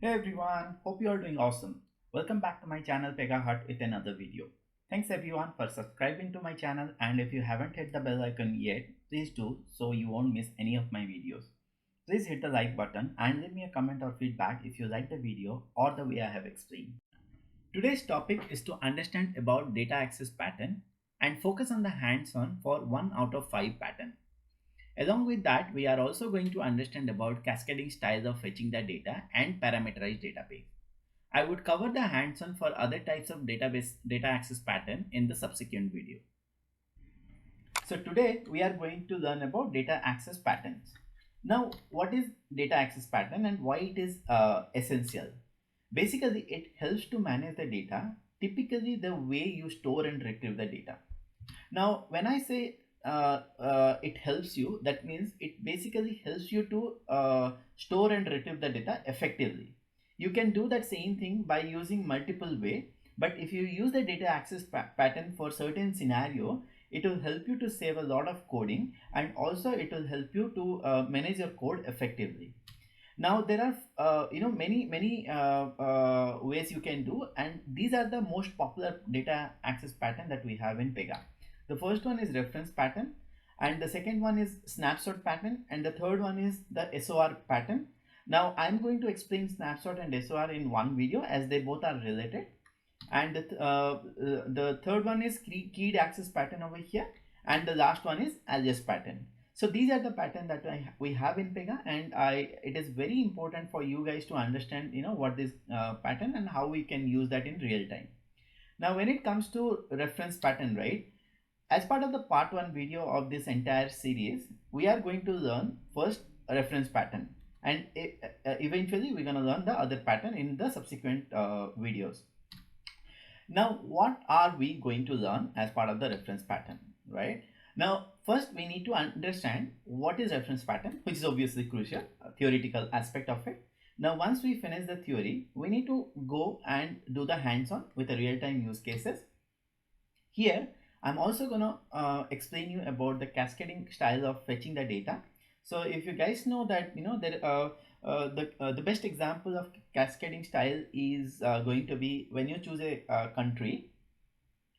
Hey everyone, hope you are doing awesome. Welcome back to my channel Pega Hut with another video. Thanks everyone for subscribing to my channel, and if you haven't hit the bell icon yet, please do so you won't miss any of my videos. Please hit the like button and leave me a comment or feedback if you like the video or the way I have explained. Today's topic is to understand about data access pattern and focus on the hands-on for 1 out of 5 pattern. Along with that, we are also going to understand about cascading styles of fetching the data and parameterized database. I would cover the hands-on for other types of database data access pattern in the subsequent video. So today we are going to learn about data access patterns. Now, what is data access pattern and why it is essential? Basically, it helps to manage the data, typically the way you store and retrieve the data. Now, when I say it helps you, that means it basically helps you to store and retrieve the data effectively. You can do that same thing by using multiple way, but if you use the data access pattern for certain scenario, it will help you to save a lot of coding, and also it will help you to manage your code effectively. Now there are many ways you can do, and these are the most popular data access pattern that we have in Pega. The first one is reference pattern, and the second one is snapshot pattern, and the third one is the SOR pattern. Now I'm going to explain snapshot and SOR in one video as they both are related, and the third one is keyed access pattern over here, and the last one is alias pattern. So these are the pattern that we have in Pega, and it is very important for you guys to understand what this pattern and how we can use that in real time. Now when it comes to reference pattern, right, as part of the part 1 video of this entire series, we are going to learn first reference pattern, and eventually we're going to learn the other pattern in the subsequent videos. Now, what are we going to learn as part of the reference pattern, right? Now, first we need to understand what is reference pattern, which is obviously crucial, a theoretical aspect of it. Now, once we finish the theory, we need to go and do the hands-on with the real-time use cases. Here, I'm also gonna explain you about the cascading style of fetching the data. So if you guys know that, the best example of cascading style is going to be when you choose a country,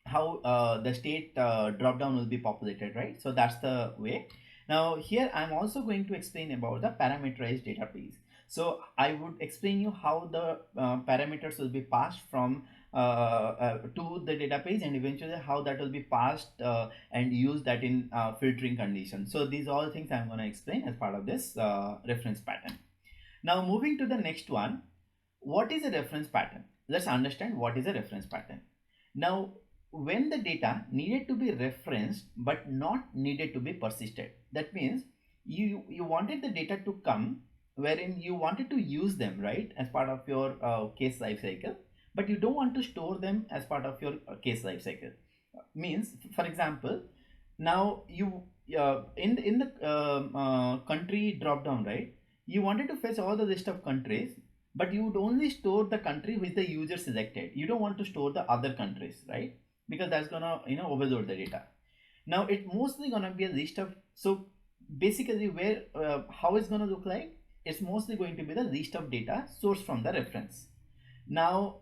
how the state drop down will be populated, right? So that's the way. Now here I'm also going to explain about the parameterized database. So I would explain you how the parameters will be passed from to the database, and eventually how that will be passed and used that in filtering conditions. So these all things I'm going to explain as part of this reference pattern. Now moving to the next one, what is a reference pattern? Let's understand what is a reference pattern. Now, when the data needed to be referenced but not needed to be persisted, that means you wanted the data to come wherein you wanted to use them, right, as part of your case lifecycle, but you don't want to store them as part of your case lifecycle. Means, for example, now you in the country drop down, right, you wanted to fetch all the list of countries, but you would only store the country which the user selected. You don't want to store the other countries, right, because that's gonna overload the data. Now it mostly gonna be a list of, so basically where how it's gonna look like, it's mostly going to be the list of data sourced from the reference. Now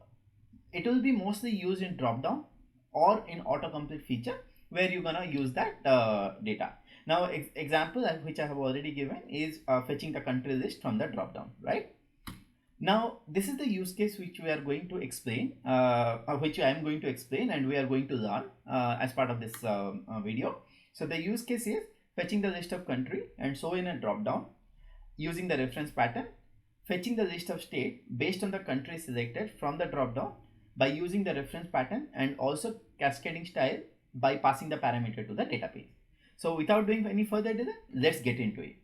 it will be mostly used in drop down or in autocomplete feature, where you're gonna use that data. Now example which I have already given is fetching the country list from the drop down, right? Now this is the use case which we are going to explain, which I am going to explain and we are going to learn as part of this video. So the use case is fetching the list of country and so in a drop down using the reference pattern, fetching the list of state based on the country selected from the drop down by using the reference pattern, and also cascading style by passing the parameter to the database. So without doing any further delay, let's get into it.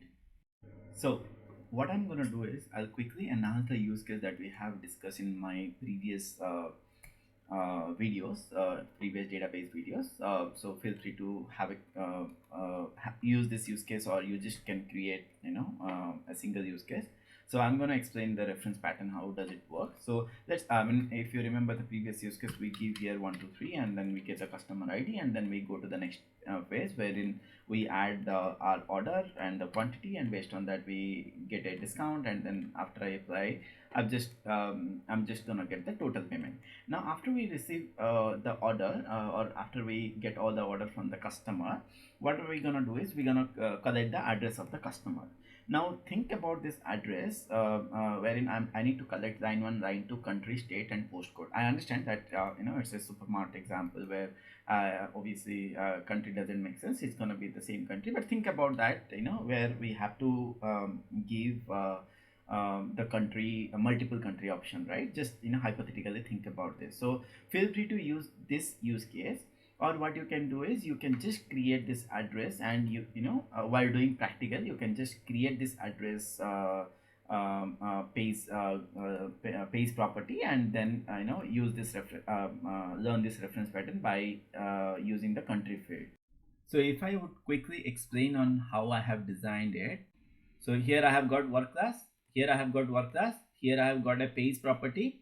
So what I'm going to do is I'll quickly announce the use case that we have discussed in my previous previous database videos. So feel free to have it, use this use case, or you just can create a single use case. So I'm going to explain the reference pattern, how does it work. So let's, I mean, if you remember the previous use case, we give here 1 2 3 and then we get the customer ID, and then we go to the next phase wherein we add our order and the quantity, and based on that we get a discount, and then after I apply, I'm just gonna get the total payment. Now after we receive the order, or after we get all the order from the customer, what are we gonna do is we're gonna collect the address of the customer. Now think about this address, wherein I need to collect line 1, line 2, country, state and postcode. I understand that it's a supermarket example where obviously country doesn't make sense, it's going to be the same country, but think about that, where we have to give the country a multiple country option, right? Just hypothetically think about this. So feel free to use this use case, or what you can do is you can just create this address, and while doing practical you can just create this address pays property, and then use this learn this reference pattern by using the country field. So if I would quickly explain on how I have designed it. So here I have got work class, here I have got work class, here I have got a pays property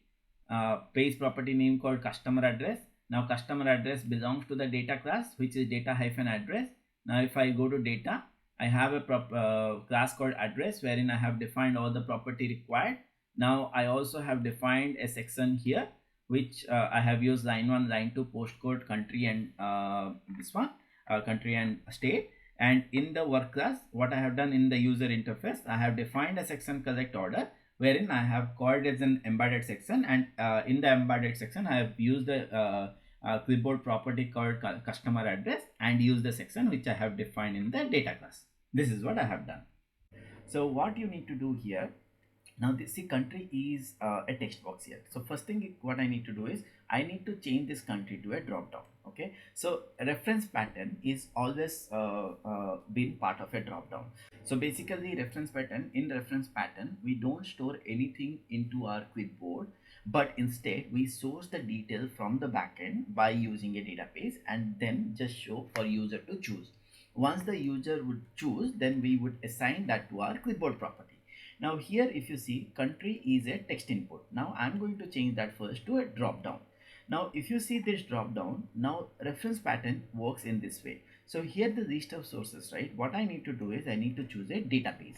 name called customer address. Now customer address belongs to the data class, which is data hyphen address. Now if I go to data, I have a class called address, wherein I have defined all the property required. Now I also have defined a section here, which I have used line 1, line 2, postcode, country, and this one country and state. And in the work class, what I have done in the user interface, I have defined a section collect order, wherein I have called as an embedded section, and in the embedded section I have used a clipboard property called customer address, and use the section which I have defined in the data class. This is what I have done. So what you need to do here, now this country is a text box here. So first thing what I need to do is I need to change this country to a drop down. Okay, so a reference pattern is always been part of a drop down. So basically reference pattern, in reference pattern we don't store anything into our clipboard, but instead we source the detail from the backend by using a database, and then just show for user to choose. Once the user would choose, then we would assign that to our clipboard property. Now here if you see, country is a text input. Now I'm going to change that first to a drop down. Now if you see this drop down, now reference pattern works in this way. So here the list of sources, right? What I need to do is I need to choose a database.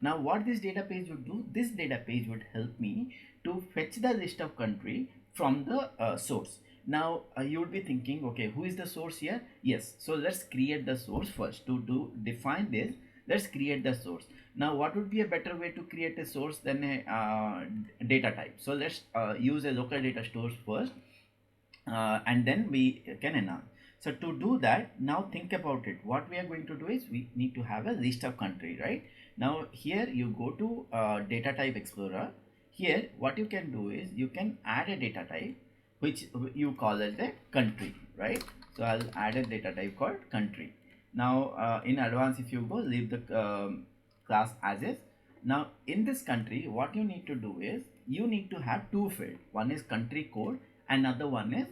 Now what this database would do, this database would help me to fetch the list of country from the source. Now you would be thinking, okay, who is the source here? Yes, so let's create the source first. To define this, let's create the source. Now what would be a better way to create a source than a data type? So let's use a local data stores first, and then we can enhance. So to do that, now think about it. What we are going to do is we need to have a list of country, right? Now here you go to data type explorer. Here what you can do is you can add a data type which you call as a country, right? So I'll add a data type called country. Now in advance, if you go, leave the class as is. Now in this country, what you need to do is you need to have two fields. One is country code, another one is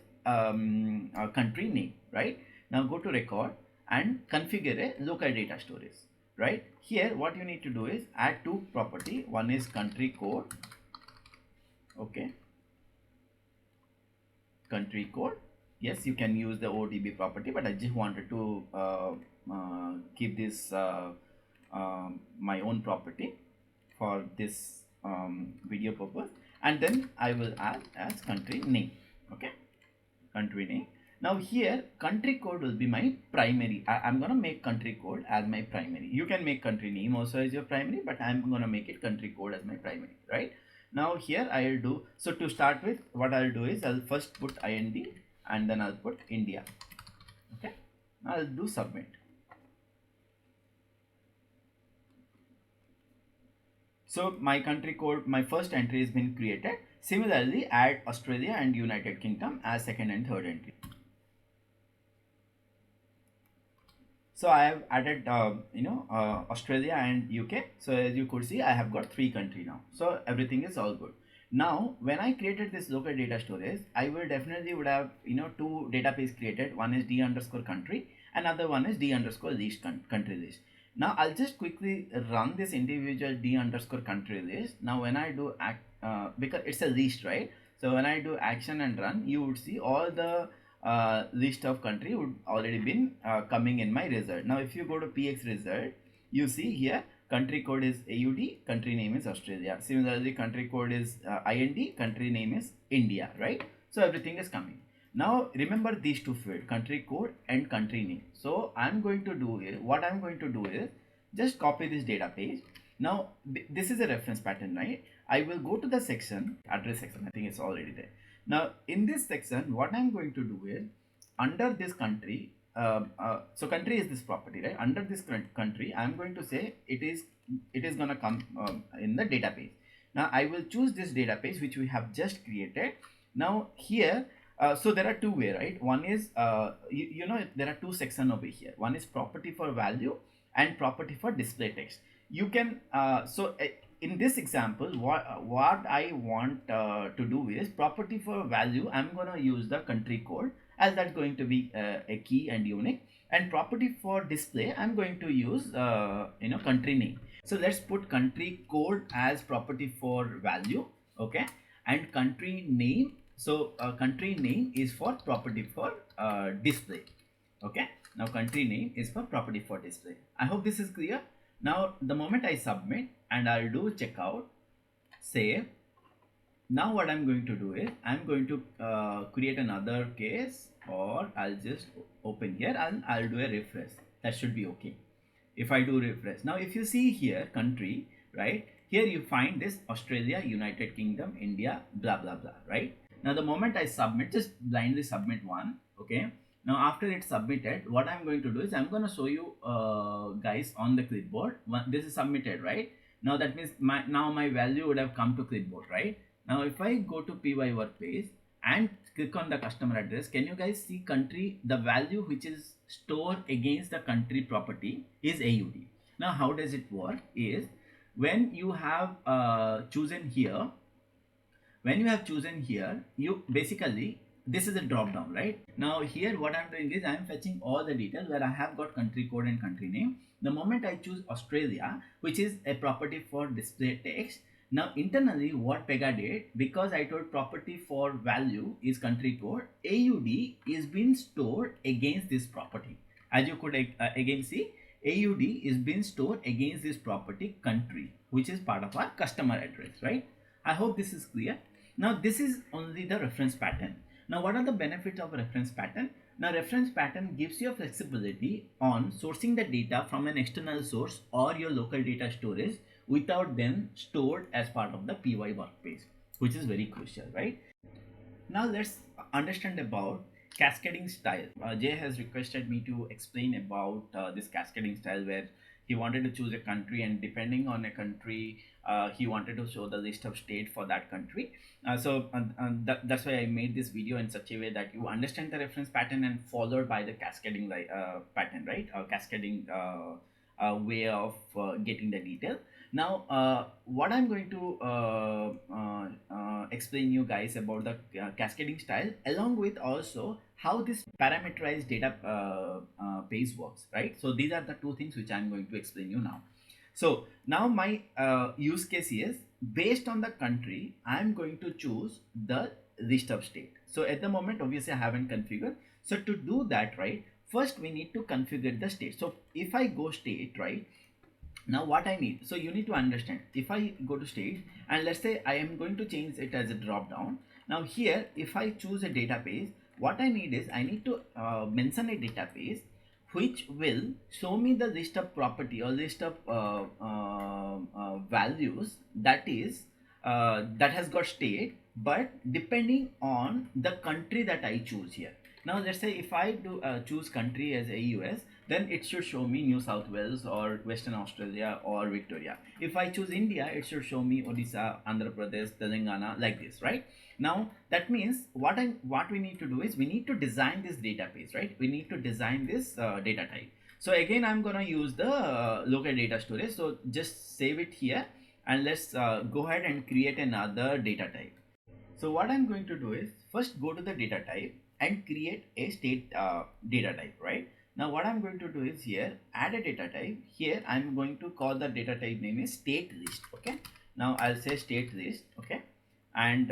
country name, right? Now go to record and configure a local data storage, right? Here what you need to do is add two property. One is country code, okay, country code. Yes, you can use the ODB property, but I just wanted to keep this my own property for this video purpose. And then I will add as country name, okay, country name. Now here country code will be my primary. I'm gonna make country code as my primary. You can make country name also as your primary, but I'm gonna make it country code as my primary, right? Now here I'll do, so to start with, what I'll do is I'll first put IND and then I'll put India. Okay, now I'll do submit. So my country code, my first entry has been created. Similarly, add Australia and United Kingdom as second and third entry. So I have added Australia and UK. So as you could see, I have got 3 countries now. So everything is all good. Now when I created this local data storage, I will definitely would have 2 database created. One is d_country, another one is d_list country list. Now I'll just quickly run this individual d underscore country list. Now when I do because it's a list, right? So when I do action and run, you would see all the list of country would already been coming in my result. Now if you go to px result, you see here country code is AUD, country name is Australia. Similarly, country code is IND, country name is India, right? So everything is coming. Now remember these two fields, country code and country name. So I'm going to do is, what I'm going to do is just copy this data page. Now this is a reference pattern, right? I will go to the section, address section, I think it's already there. Now in this section, what I'm going to do is under this country, so country is this property, right? Under this country, I'm going to say it is gonna come in the database. Now I will choose this database which we have just created. Now here, so there are two way, right? One is you know, there are two sections over here. One is property for value and property for display text. You can in this example, what I want to do is property for value. I'm gonna use the country code, as that's going to be a key and unique. And property for display, I'm going to use you know, country name. So let's put country code as property for value, okay, and country name. So country name is for property for display, okay. Now country name is for property for display. I hope this is clear. Now the moment I submit and I'll do checkout, save. Now what I'm going to do is I'm going to create another case, or I'll just open here and I'll do a refresh. That should be okay. If I do refresh, now if you see here country, right, here you find this Australia, United Kingdom, India, blah blah blah, right? Now the moment I submit, just blindly submit one, okay. Now after it's submitted, what I'm going to do is I'm going to show you guys on the clipboard. This is submitted, right? Now that means now my value would have come to clipboard, right? Now if I go to py workplace and click on the customer address, can you guys see country? The value which is stored against the country property is AUD. Now how does it work is, when you have chosen here, you basically, this is a drop down, right? Now here what I'm doing is I'm fetching all the details where I have got country code and country name. The moment I choose Australia, which is a property for display text, now internally what Pega did, because I told property for value is country code, AUD is being stored against this property. As you could again see, AUD is being stored against this property country, which is part of our customer address, right? I hope this is clear. Now this is only the reference pattern. Now what are the benefits of a reference pattern? Now reference pattern gives you a flexibility on sourcing the data from an external source or your local data storage without them stored as part of the PY workspace, which is very crucial, right? Now let's understand about cascading style. Jay has requested me to explain about this cascading style, where he wanted to choose a country, and depending on a country, he wanted to show the list of state for that country. That's why I made this video in such a way that you understand the reference pattern and followed by the cascading pattern, right? Cascading way of getting the detail. Now what I'm going to explain you guys about the cascading style, along with also how this parameterized data base works, right? So these are the two things which I'm going to explain you now. So now my use case is, based on the country, I'm going to choose the list of state. So at the moment, obviously I haven't configured. So to do that, right, first we need to configure the state. So if I go state, right, now what I need, so you need to understand, if I go to state and let's say I am going to change it as a drop down. Now here, if I choose a database, what I need is I need to mention a database which will show me the list of property or list of values that is that has got state, but depending on the country that I choose here. Now let's say if I do choose country as AUS, then it should show me New South Wales or Western Australia or Victoria. If I choose India, it should show me Odisha, Andhra Pradesh, Telangana, like this, right? Now that means what we need to do is we need to design this database, right? We need to design this data type. So again, I'm gonna use the local data storage. So just save it here and let's go ahead and create another data type. So what I'm going to do is first go to the data type and create a state data type, right? Now what I'm going to do is here add a data type. Here I'm going to call the data type name is state list. Okay. Now I'll say state list. Okay. And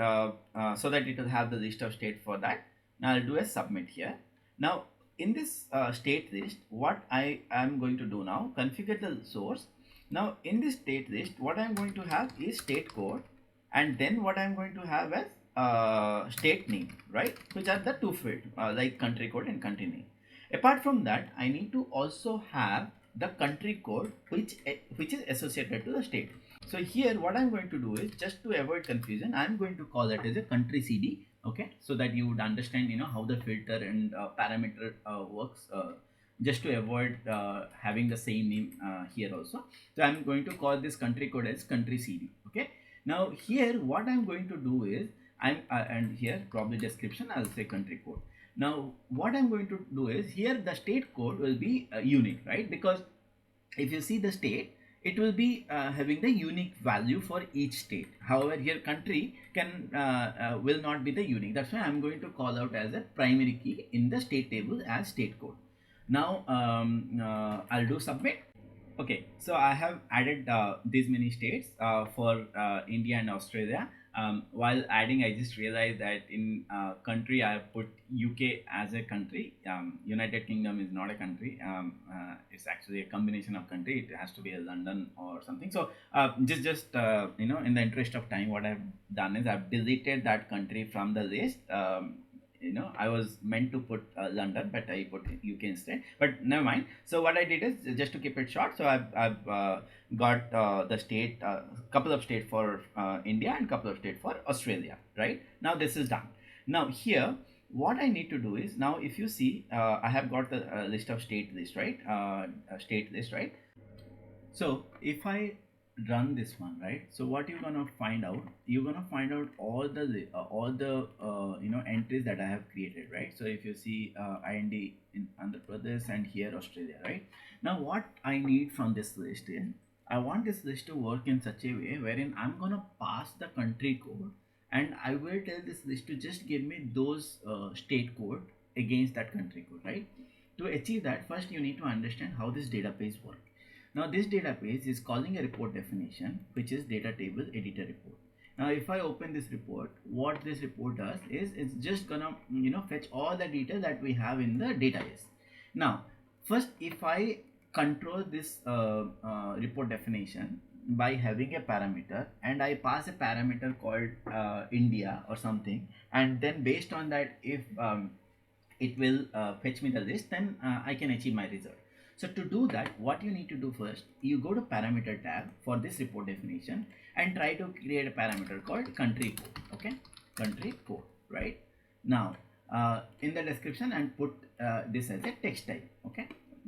so that it will have the list of state for that. Now I'll do a submit here. Now in this state list, what I am going to do now, configure the source. Now in this state list, what I'm going to have is state code, and then what I'm going to have as state name, right? Which are the two fields like country code and country name. Apart from that, I need to also have the country code which is associated to the state. So here what I'm going to do is, just to avoid confusion, I'm going to call it as a country CD. Okay, so that you would understand, you know, how the filter and parameter works, just to avoid having the same name here also. So I'm going to call this country code as country CD. Okay, now here what I'm going to do is, and here probably description I'll say country code. Now what I'm going to do is, here the state code will be unique, right? Because if you see the state, it will be having the unique value for each state. However, here country can will not be the unique. That's why I'm going to call out as a primary key in the state table as state code. Now I'll do submit. Okay, so I have added these many states for India and Australia. While adding, I just realized that in country I have put UK as a country. United Kingdom is not a country. It's actually a combination of country. It has to be a London or something. So just you know, in the interest of time, what I've done is I've deleted that country from the list. You know, I was meant to put London, but I put UK instead, but never mind. So what I did is, just to keep it short, so I've got the state, couple of state for India and couple of state for Australia. Right now this is done. Now here what I need to do is, now if you see, I have got the list of state list, right? State list, right? So if I run this one, right, so what you're gonna find out, you're gonna find out all the you know, entries that I have created, right? So if you see IND in Andhra Pradesh and here Australia, right? Now what I need from this list is, I want this list to work in such a way wherein I'm gonna pass the country code, and I will tell this list to just give me those state code against that country code, right? To achieve that, first you need to understand how this database works. Now this database is calling a report definition, which is data table editor report. Now if I open this report, what this report does is, it's just gonna, you know, fetch all the data that we have in the database. Now first, if I control this report definition by having a parameter, and I pass a parameter called India or something, and then based on that, if it will fetch me the list, then I can achieve my result. So to do that, what you need to do first, you go to parameter tab for this report definition and try to create a parameter called country code. Okay, country code, right? Now in the description, and put this as a text type. Okay,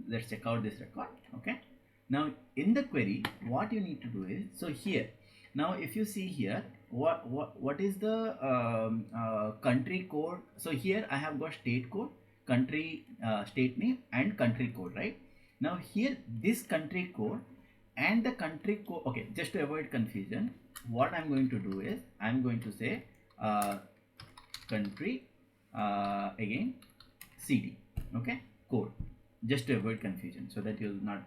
let's check out this record. Okay, now in the query, what you need to do is, so here, now if you see here, what is the country code? So here I have got state code, country, state name, and country code, right? Now here this country code and the country code, okay, just to avoid confusion, what I'm going to do is, I'm going to say country again CD, okay, code, just to avoid confusion, so that you'll not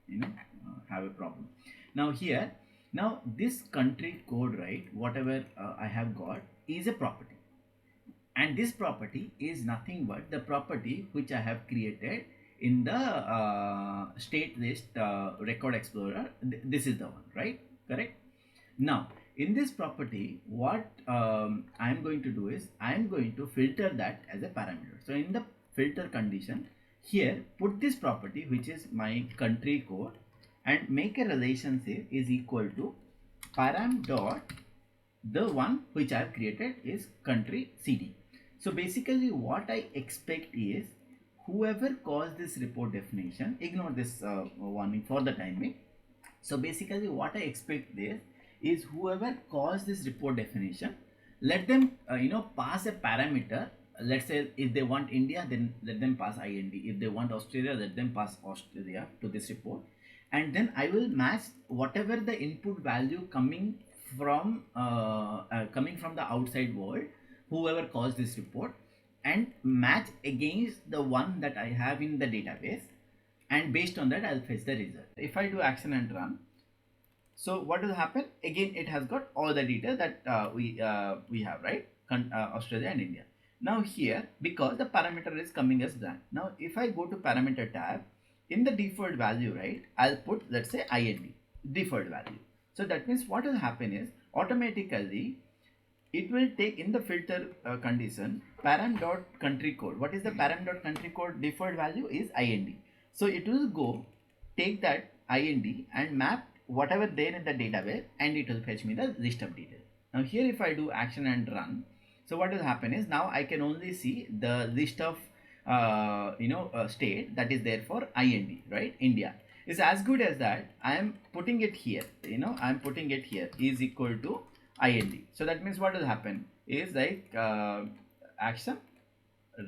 you know, have a problem. Now here, now this country code, right, whatever I have got is a property, and this property is nothing but the property which I have created in the state list record explorer. This is the one, right? Correct. Now in this property, what I'm going to do is, I'm going to filter that as a parameter. So in the filter condition here, put this property, which is my country code, and make a relationship is equal to param dot the one which I have created is country CD. So basically what I expect is, whoever calls this report definition, ignore this warning for the time being. So basically what I expect this is, whoever calls this report definition, let them you know, pass a parameter. Let's say if they want India, then let them pass IND. If they want Australia, let them pass Australia to this report, and then I will match whatever the input value coming from the outside world, whoever calls this report, and match against the one that I have in the database, and based on that I'll fetch the result. If I do action and run, so what will happen? Again, it has got all the data that we have, right? Australia and India. Now here, because the parameter is coming as blank. Now if I go to parameter tab, in the default value, right, I'll put, let's say, IND, default value. So that means what will happen is automatically it will take in the filter condition param dot country code. What is the param dot country code default value is IND. So it will go take that IND and map whatever there in the database, and it will fetch me the list of details. Now here if I do action and run, so what will happen is now I can only see the list of state that is there for IND, right? India is as good as that. I am putting it here, I'm putting it here is equal to IND. So that means what will happen is like action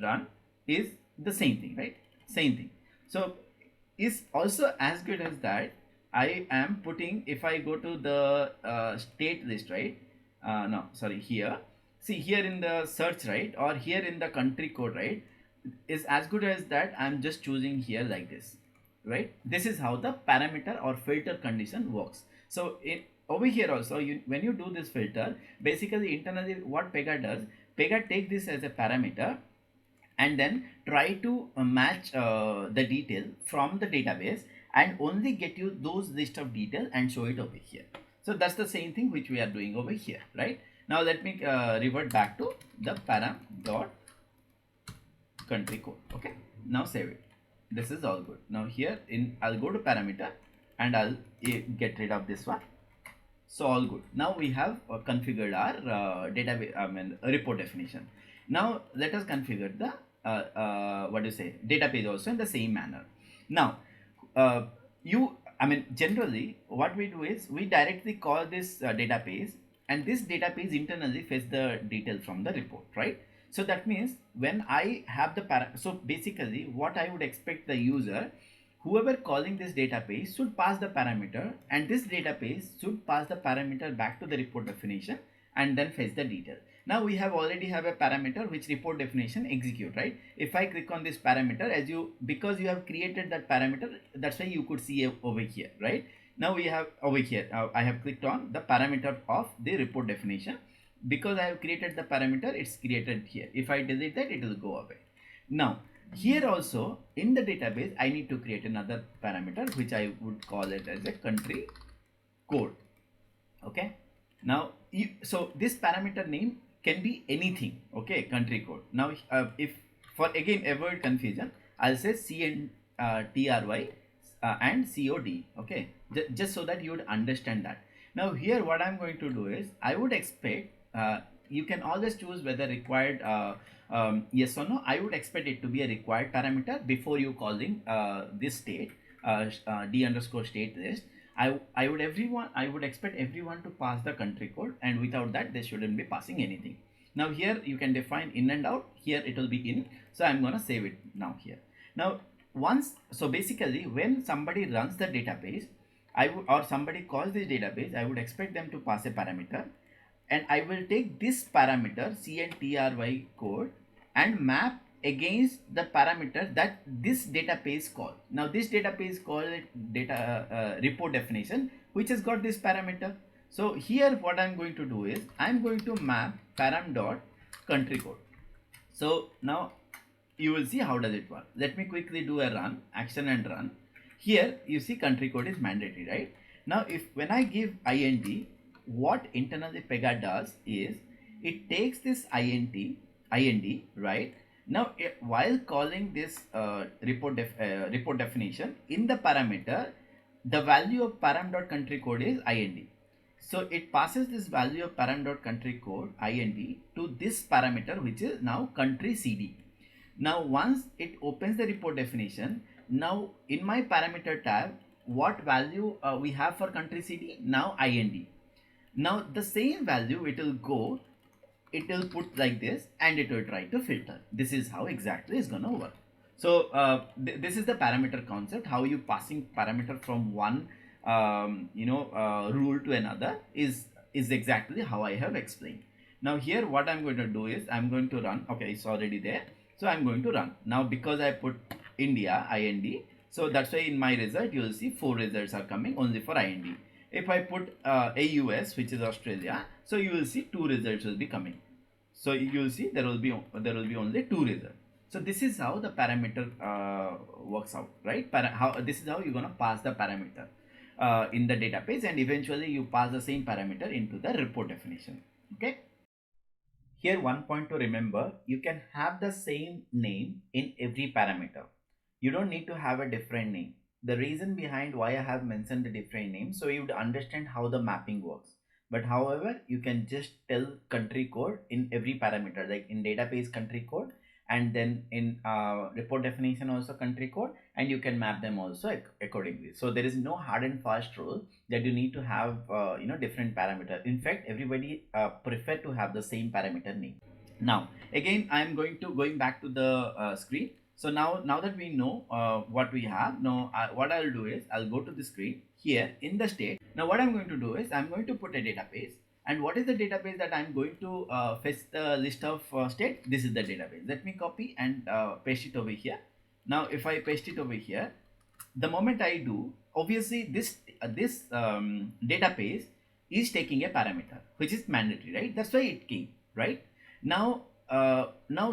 run is the same thing, right? Same thing. So is also as good as that. I am putting, if I go to the state list, right? No, sorry, here. See here in the search, right? Or here in the country code, right? Is as good as that. I'm just choosing here like this, right? This is how the parameter or filter condition works. So over here also, when you do this filter, basically internally what Pega does, Pega take this as a parameter and then try to match the detail from the database and only get you those list of details and show it over here. So that's the same thing which we are doing over here, right? Now let me revert back to the param dot country code. Okay, now save it. This is all good. Now here I'll go to parameter and I'll get rid of this one. So all good. Now we have configured our database, report definition. Now let us configure the database also in the same manner. Now generally what we do is we directly call this database, and this database internally fetch the detail from the report, right? So that means when I have the so basically what I would expect the user, whoever calling this database should pass the parameter, and this database should pass the parameter back to the report definition and then fetch the detail. Now we already have a parameter which report definition execute, right? If I click on this parameter, because you have created that parameter, that's why you could see over here, right? Now we have over here, I have clicked on the parameter of the report definition. Because I have created the parameter, it's created here. If I delete that, it will go away. Now here also in the database, I need to create another parameter which I would call it as a country code. Okay. Now so this parameter name can be anything. Okay, country code. Now if for again avoid confusion, I'll say CNTRY and COD. Okay, just so that you would understand that. Now here what I'm going to do is I would expect you can always choose whether required yes or no. I would expect it to be a required parameter before you calling this state d underscore state list. I would expect everyone to pass the country code, and without that they shouldn't be passing anything. Now here you can define in and out. Here it will be in. So I'm gonna save it now here. Now so basically when somebody runs the database, or somebody calls this database, I would expect them to pass a parameter, and I will take this parameter CNTRY code and map against the parameter that this database call. Now this database call data report definition, which has got this parameter. So here what I'm going to do is I'm going to map param dot country code. So now you will see how does it work. Let me quickly do a run, action and run. Here you see country code is mandatory, right? Now when I give IND, what internally Pega does is it takes this IND, right? Now while calling this report definition in the parameter, the value of param.country code is IND. So it passes this value of param.country code IND to this parameter, which is now country CD. Now once it opens the report definition, now in my parameter tab, what value we have for country CD? Now IND. Now the same value it will put like this, and it will try to filter. This is how exactly it's gonna work. So this is the parameter concept. How you passing parameter from one rule to another is exactly how I have explained. Now here what I'm going to do is I'm going to run. Okay, it's already there. So I'm going to run. Now because I put India, IND, so that's why in my result you will see 4 results are coming only for IND. If I put AUS, which is Australia, so you will see 2 results will be coming. So you will see there will be only 2 results. So this is how the parameter works out, right? This is how you're gonna pass the parameter in the database, and eventually you pass the same parameter into the report definition. Okay. Here one point to remember, you can have the same name in every parameter. You don't need to have a different name. The reason behind why I have mentioned the different name, so you would understand how the mapping works. But however, you can just tell country code in every parameter, like in database country code, and then in report definition also country code, and you can map them also accordingly. So there is no hard and fast rule that you need to have different parameter. In fact, everybody prefer to have the same parameter name. Now again, I'm going back to the screen. So now that we know what we have, now what I'll do is I'll go to the screen here in the state. Now what I'm going to do is I'm going to put a database. And what is the database that I'm going to fetch the list of state? This is the database. Let me copy and paste it over here. Now if I paste it over here, the moment I do, obviously this database is taking a parameter which is mandatory, right? That's why it came, right? Now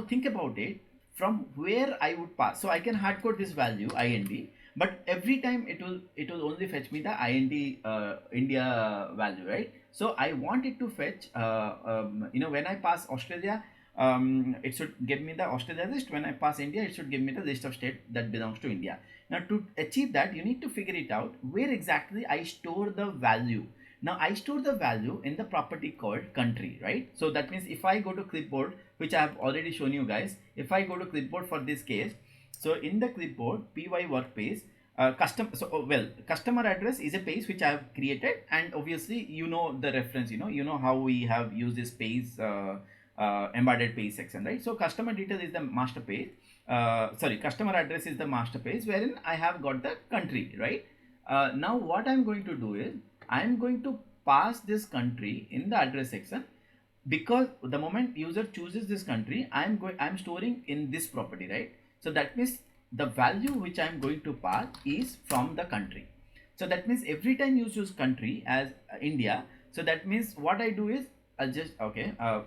think about it, from where I would pass. So I can hard code this value IND, but every time it will only fetch me the IND India value, right? So I want it to fetch when I pass Australia, it should give me the Australia list. When I pass India, it should give me the list of state that belongs to India. Now to achieve that, you need to figure it out where exactly I store the value. Now I store the value in the property called country, right? So that means if I go to clipboard, which I have already shown you guys, if I go to clipboard for this case, so in the clipboard py workspace, customer address is a page which I have created, and obviously you know the reference, you know how we have used this page embedded page section, right? So customer detail is the master page, customer address is the master page wherein I have got the country, right? Now what I'm going to do is I'm going to pass this country in the address section, because the moment user chooses this country, I'm storing in this property, right? So that means the value which I'm going to pass is from the country. So that means every time you choose country as India, so that means what I do is I'll just I'll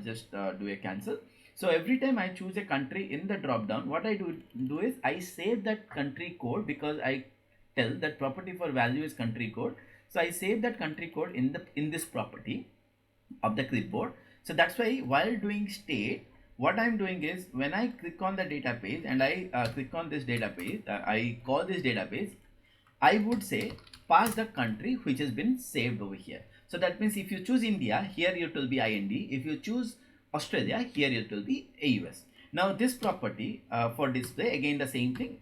just do a cancel. So every time I choose a country in the drop down, what I do is I save that country code, because I tell that property for value is country code. So I save that country code in this property of the clipboard. So that's why while doing state, what I'm doing is when I click on the database and I click on this database, I call this database, I would say pass the country which has been saved over here. So that means if you choose India, here it will be IND. If you choose Australia, here it will be AUS. Now this property for display, again the same thing.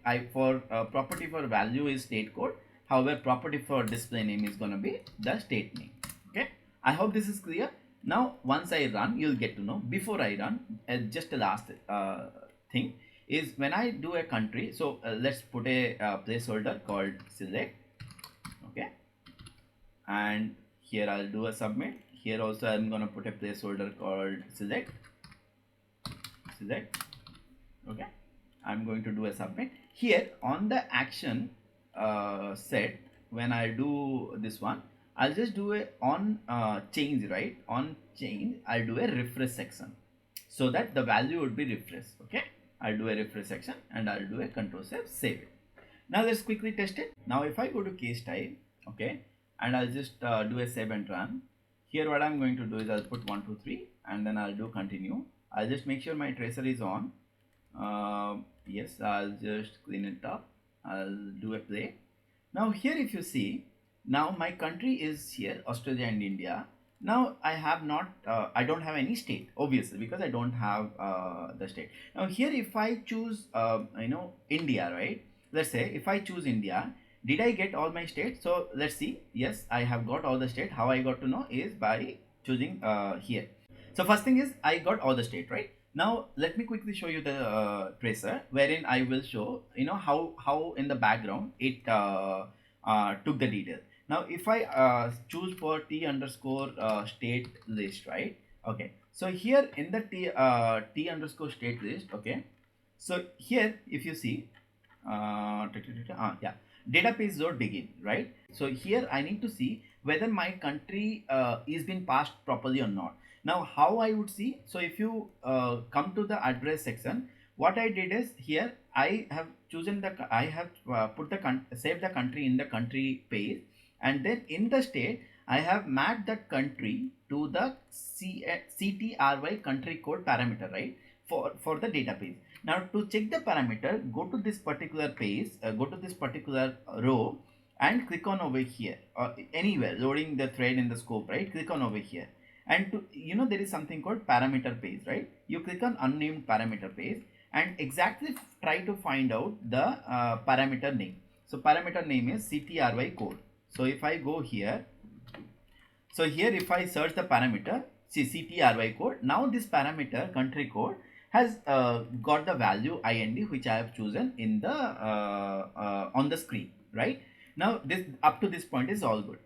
Property for value is state code. However, property for display name is going to be the state name. Okay. I hope this is clear. Now once I run, you'll get to know. Before I run, just the last thing is when I do a country. So let's put a placeholder called select. Okay. And here I'll do a submit. Here also I'm going to put a placeholder called select. Okay, I'm going to do a submit. Here on the action set, when I do this one, I'll just do a on change, right? On change, I'll do a refresh section, so that the value would be refreshed. Okay, I'll do a refresh section and I'll do a control save it. Now let's quickly test it. Now if I go to case type, okay, and I'll just do a save and run. Here what I'm going to do is I'll put 1 2 3 and then I'll do continue. I'll just make sure my tracer is on. Yes, I'll just clean it up. I'll do a play. Now here if you see, now my country is here, Australia and India. Now I have not, I don't have any state, obviously, because I don't have the state. Now here if I choose, India, right? Let's say if I choose India, did I get all my states? So let's see. Yes, I have got all the state. How I got to know is by choosing here. So first thing is I got all the state, right? Now let me quickly show you the tracer, wherein I will show how in the background it took the detail. Now if I choose for t underscore state list, right? Okay, so here in the t underscore state list, okay, so here if you see yeah, database dot begin, right? So here I need to see whether my country is been passed properly or not. Now how I would see, so if you come to the address section, what I did is here I have chosen the I have put the saved the country in the country page, and then in the state I have mapped that country to the CTRY country code parameter, right, for the database. Now to check the parameter, go to this particular page, go to this particular row and click on over here, anywhere loading the thread in the scope, right? Click on over here, and to, there is something called parameter page, right? You click on unnamed parameter page and exactly try to find out the parameter name. So parameter name is CTRY code. So if I go here, so here if I search the parameter, see CTRY code, now this parameter country code has got the value IND which I have chosen in the on the screen, right? Now this up to this point is all good.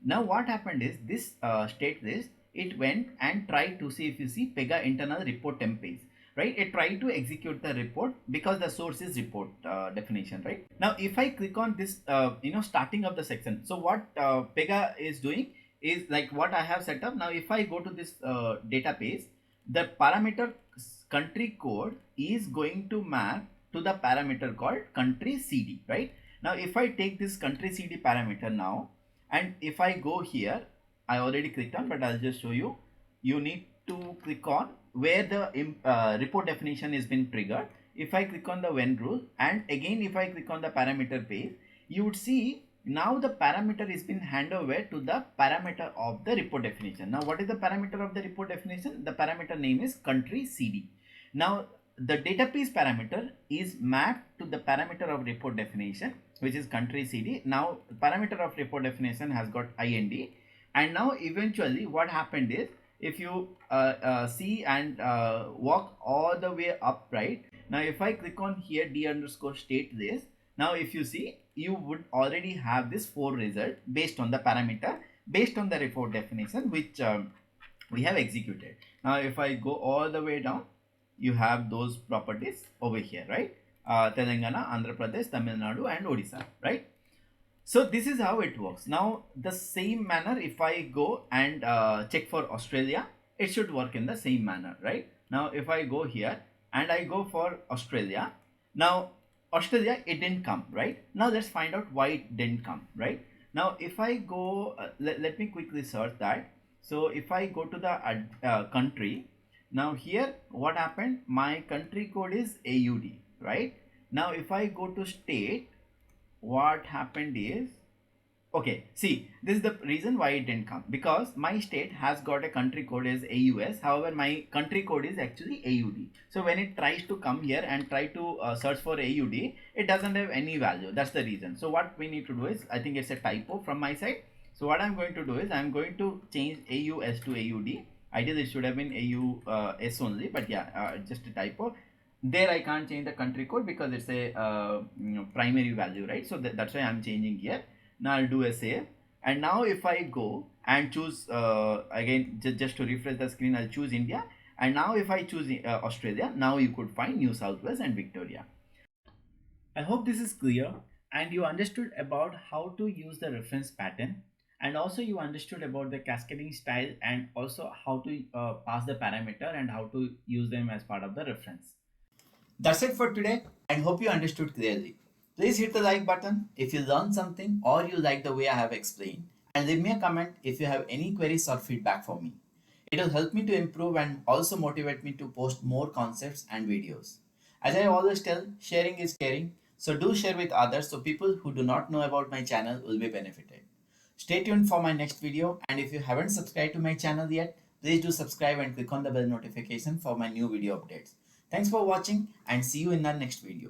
Now what happened is this state list, it went and tried to see if you see Pega internal report templates, right? It tried to execute the report because the source is report definition, right? Now if I click on this starting of the section, so what Pega is doing is like what I have set up. Now if I go to this database, the parameter country code is going to map to the parameter called country CD, right? Now if I take this country CD parameter now, and if I go here, I already clicked on, but I'll just show you. You need to click on where the report definition has been triggered. If I click on the when rule, and again if I click on the parameter page, you would see now the parameter is been handed over to the parameter of the report definition. Now what is the parameter of the report definition? The parameter name is country CD. Now the database parameter is mapped to the parameter of report definition, which is country CD. Now parameter of report definition has got IND, and now eventually what happened is, if you see and walk all the way up, right? Now if I click on here d underscore state list, now if you see, you would already have this 4 result based on the parameter, based on the report definition which we have executed. Now if I go all the way down, you have those properties over here, right? Telangana, Andhra Pradesh, Tamil Nadu and Odisha, right? So this is how it works. Now the same manner, if I go and check for Australia, it should work in the same manner, right? Now if I go here and I go for Australia, now Australia, it didn't come, right? Now let's find out why it didn't come, right? Now if I go, let me quickly search that. So if I go to the country, now here what happened, my country code is AUD, right? Now if I go to state, what happened is, okay, see, this is the reason why it didn't come, because my state has got a country code as AUS. However, my country code is actually AUD. So when it tries to come here and try to search for AUD, it doesn't have any value. That's the reason. So what we need to do is, I think it's a typo from my side. So what I'm going to do is, I'm going to change AUS to AUD. Ideally, it should have been AUS only, but yeah, just a typo. There I can't change the country code because it's a primary value, right? So that's why I'm changing here. Now I'll do a save, and now if I go and choose again, just to refresh the screen, I'll choose India, and now if I choose Australia, now you could find New South Wales and Victoria. I hope this is clear and you understood about how to use the reference pattern, and also you understood about the cascading style and also how to pass the parameter and how to use them as part of the reference. That's it for today, and hope you understood clearly. Please hit the like button if you learned something or you like the way I have explained, and leave me a comment if you have any queries or feedback for me. It will help me to improve and also motivate me to post more concepts and videos. As I always tell, sharing is caring, so do share with others so people who do not know about my channel will be benefited. Stay tuned for my next video, and if you haven't subscribed to my channel yet, please do subscribe and click on the bell notification for my new video updates. Thanks for watching and see you in the next video.